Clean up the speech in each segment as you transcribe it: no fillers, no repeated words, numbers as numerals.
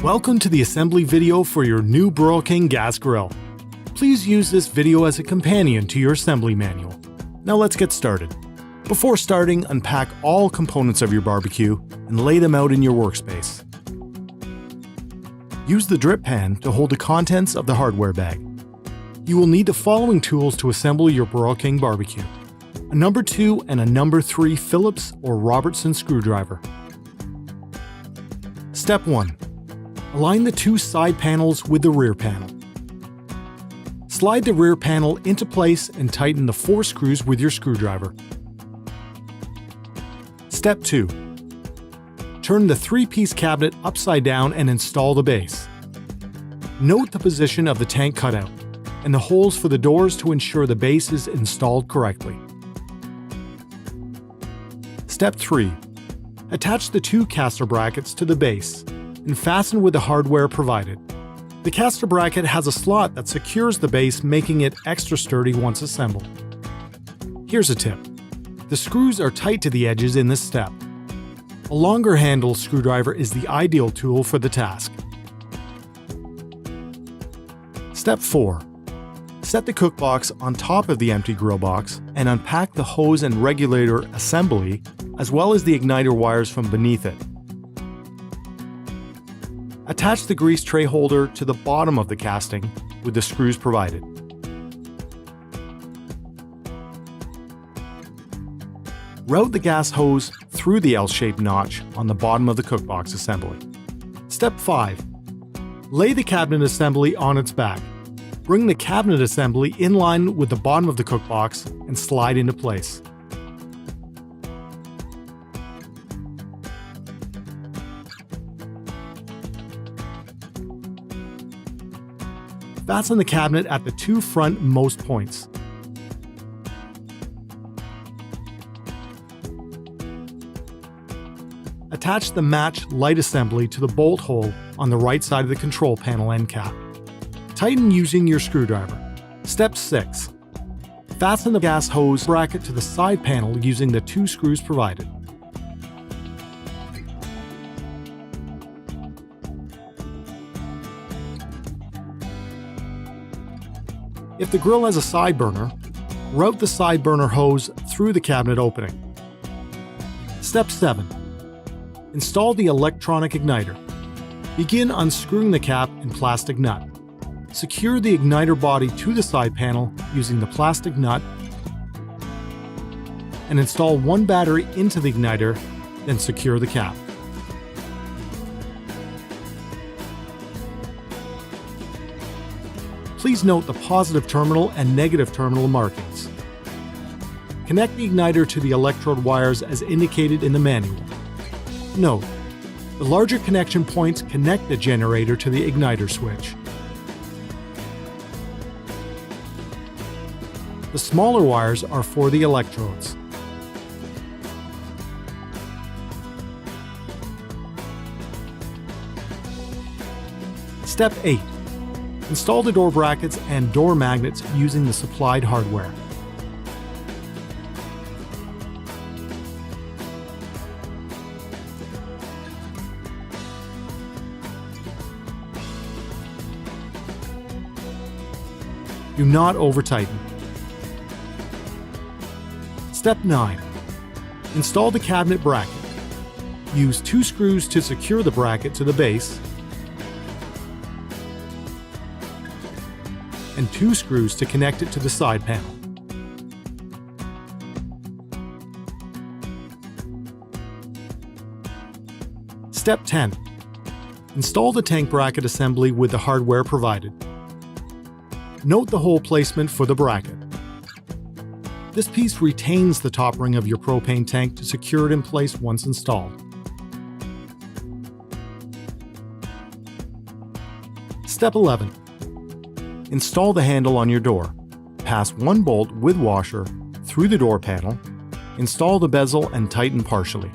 Welcome to the assembly video for your new Broil King gas grill. Please use this video as a companion to your assembly manual. Now let's get started. Before starting, unpack all components of your barbecue and lay them out in your workspace. Use the drip pan to hold the contents of the hardware bag. You will need the following tools to assemble your Broil King barbecue: a number 2 and a number 3 Phillips or Robertson screwdriver. Step 1. Align the two side panels with the rear panel. Slide the rear panel into place and tighten the 4 screws with your screwdriver. Step 2. Turn the 3-piece cabinet upside down and install the base. Note the position of the tank cutout and the holes for the doors to ensure the base is installed correctly. Step 3. Attach the 2 caster brackets to the base and fasten with the hardware provided. The caster bracket has a slot that secures the base, making it extra sturdy once assembled. Here's a tip. The screws are tight to the edges in this step. A longer handle screwdriver is the ideal tool for the task. Step 4. Set the cookbox on top of the empty grill box and unpack the hose and regulator assembly as well as the igniter wires from beneath it. Attach the grease tray holder to the bottom of the casting with the screws provided. Route the gas hose through the L-shaped notch on the bottom of the cookbox assembly. Step 5. Lay the cabinet assembly on its back. Bring the cabinet assembly in line with the bottom of the cookbox and slide into place. Fasten the cabinet at the 2 front-most points. Attach the match light assembly to the bolt hole on the right side of the control panel end cap. Tighten using your screwdriver. Step 6. Fasten the gas hose bracket to the side panel using the 2 screws provided. If the grill has a side burner, route the side burner hose through the cabinet opening. Step 7. Install the electronic igniter. Begin unscrewing the cap and plastic nut. Secure the igniter body to the side panel using the plastic nut and install 1 battery into the igniter, then secure the cap. Please note the positive terminal and negative terminal markings. Connect the igniter to the electrode wires as indicated in the manual. Note, the larger connection points connect the generator to the igniter switch. The smaller wires are for the electrodes. Step 8. Install the door brackets and door magnets using the supplied hardware. Do not over-tighten. Step 9. Install the cabinet bracket. Use 2 screws to secure the bracket to the base and 2 screws to connect it to the side panel. Step 10. Install the tank bracket assembly with the hardware provided. Note the hole placement for the bracket. This piece retains the top ring of your propane tank to secure it in place once installed. Step 11. Install the handle on your door. Pass 1 bolt with washer through the door panel. Install the bezel and tighten partially.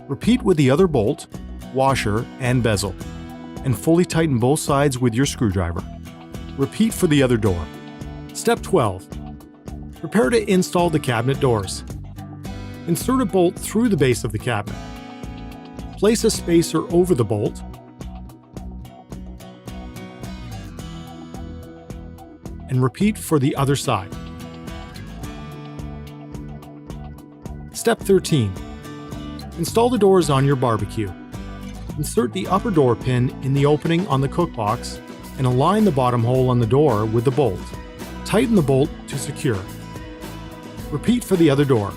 Repeat with the other bolt, washer, and bezel, and fully tighten both sides with your screwdriver. Repeat for the other door. Step 12. Prepare to install the cabinet doors. Insert a bolt through the base of the cabinet. Place a spacer over the bolt. And repeat for the other side. Step 13. Install the doors on your barbecue. Insert the upper door pin in the opening on the cookbox and align the bottom hole on the door with the bolt. Tighten the bolt to secure. Repeat for the other door.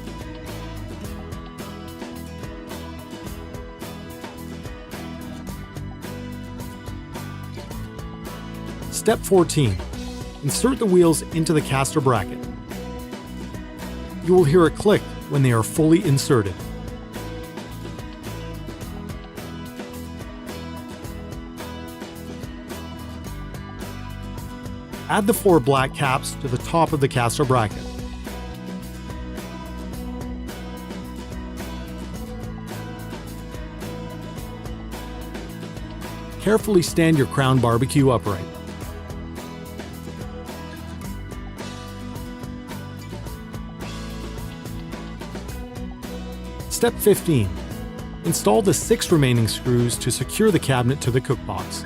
Step 14. Insert the wheels into the caster bracket. You will hear a click when they are fully inserted. Add the 4 black caps to the top of the caster bracket. Carefully stand your Crown barbecue upright. Step 15. Install the 6 remaining screws to secure the cabinet to the cookbox.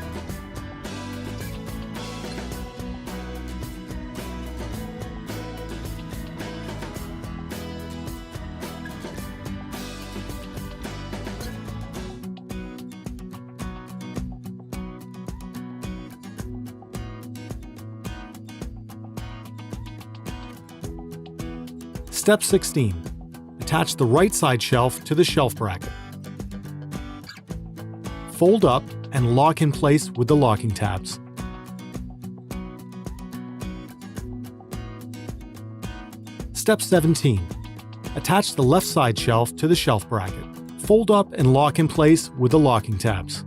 Step 16. Attach the right side shelf to the shelf bracket. Fold up and lock in place with the locking tabs. Step 17. Attach the left side shelf to the shelf bracket. Fold up and lock in place with the locking tabs.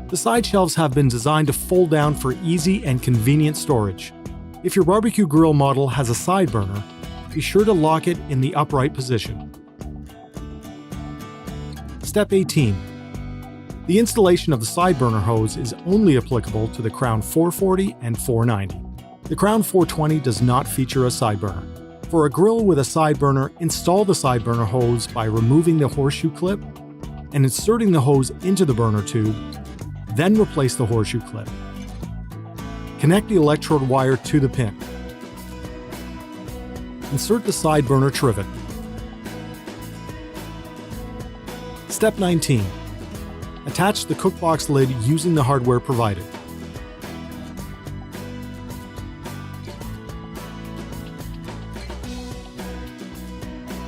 The side shelves have been designed to fold down for easy and convenient storage. If your barbecue grill model has a side burner, be sure to lock it in the upright position. Step 18. The installation of the side burner hose is only applicable to the Crown 440 and 490. The Crown 420 does not feature a side burner. For a grill with a side burner, install the side burner hose by removing the horseshoe clip and inserting the hose into the burner tube, then replace the horseshoe clip. Connect the electrode wire to the pin. Insert the side burner trivet. Step 19. Attach the cookbox lid using the hardware provided.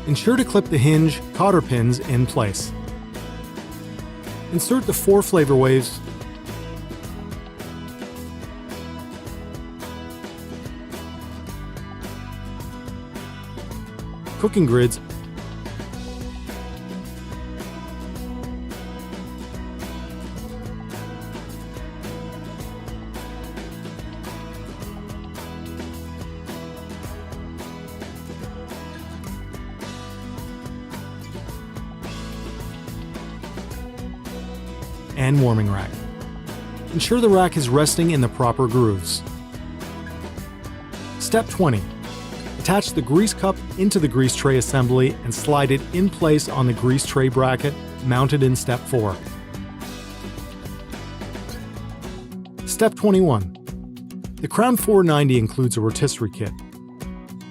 Ensure to clip the hinge cotter pins in place. Insert the 4 flavor waves cooking grids and warming rack. Ensure the rack is resting in the proper grooves. Step 20. Attach the grease cup into the grease tray assembly and slide it in place on the grease tray bracket mounted in Step 4. Step 21. The Crown 490 includes a rotisserie kit.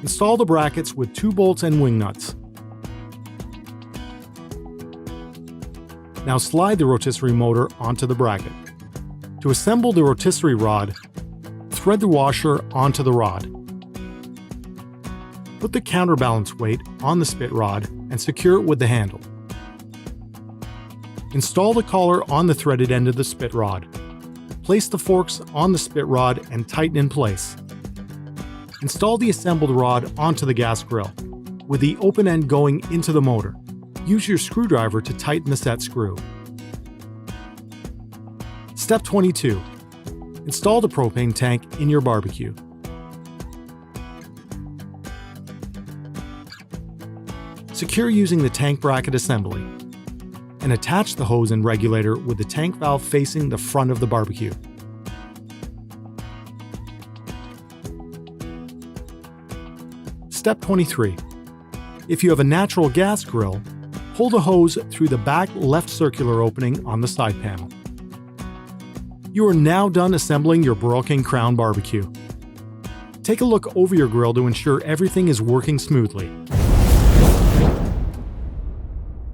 Install the brackets with 2 bolts and wing nuts. Now slide the rotisserie motor onto the bracket. To assemble the rotisserie rod, thread the washer onto the rod. Put the counterbalance weight on the spit rod and secure it with the handle. Install the collar on the threaded end of the spit rod. Place the forks on the spit rod and tighten in place. Install the assembled rod onto the gas grill, with the open end going into the motor. Use your screwdriver to tighten the set screw. Step 22. Install the propane tank in your barbecue. Secure using the tank bracket assembly, and attach the hose and regulator with the tank valve facing the front of the barbecue. Step 23. If you have a natural gas grill, pull the hose through the back left circular opening on the side panel. You are now done assembling your Broil King Crown barbecue. Take a look over your grill to ensure everything is working smoothly.